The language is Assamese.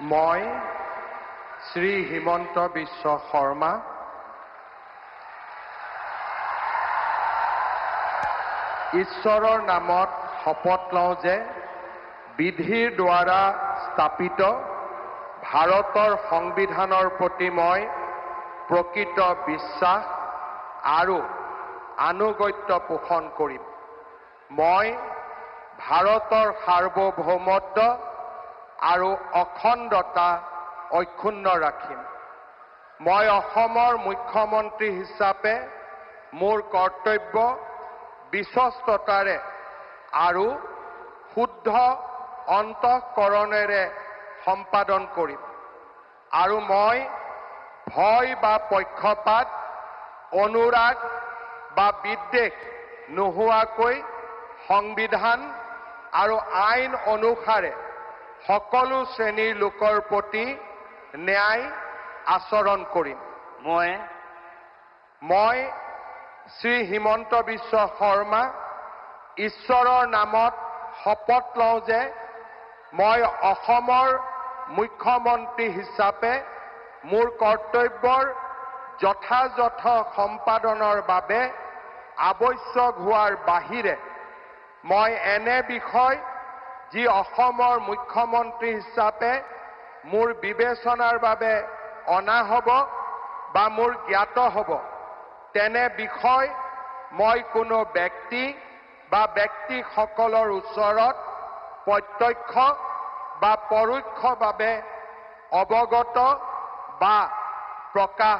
মই শ্ৰী হিমন্ত বিশ্ব শৰ্মা ঈশ্বৰৰ নামত শপত লওঁ যে বিধিৰ দ্বাৰা স্থাপিত ভাৰতৰ সংবিধানৰ প্ৰতি মই প্ৰকৃত বিশ্বাস আৰু আনুগত্য পোষণ কৰিম। মই ভাৰতৰ সাৰ্বভৌমত্ব আৰু অখণ্ডতা অক্ষুণ্ণ ৰাখিম। মই অসমৰ মুখ্যমন্ত্ৰী হিচাপে মোৰ কৰ্তব্য বিশ্বস্ততাৰে আৰু শুদ্ধ অন্তঃকৰণেৰে সম্পাদন কৰিম আৰু মই ভয় বা পক্ষপাত অনুৰাগ বা বিদ্বেষ নোহোৱাকৈ সংবিধান আৰু আইন অনুসাৰে সকলো শ্ৰেণীৰ লোকৰ প্ৰতি ন্যায় আচৰণ কৰিম। মই শ্ৰী হিমন্ত বিশ্ব শৰ্মা ঈশ্বৰৰ নামত শপত লওঁ যে মই অসমৰ মুখ্যমন্ত্ৰী হিচাপে মোৰ কৰ্তব্যৰ যথাযথ সম্পাদনৰ বাবে আৱশ্যক হোৱাৰ বাহিৰে মই এনে বিষয় যি অসমৰ মুখ্যমন্ত্ৰী হিচাপে মোৰ বিবেচনাৰ বাবে অনা হ'ব বা মোৰ জ্ঞাত হ'ব তেনে বিষয় মই কোনো ব্যক্তি বা ব্যক্তিসকলৰ ওচৰত প্ৰত্যক্ষ বা পৰোক্ষভাৱে অৱগত বা প্ৰকাশ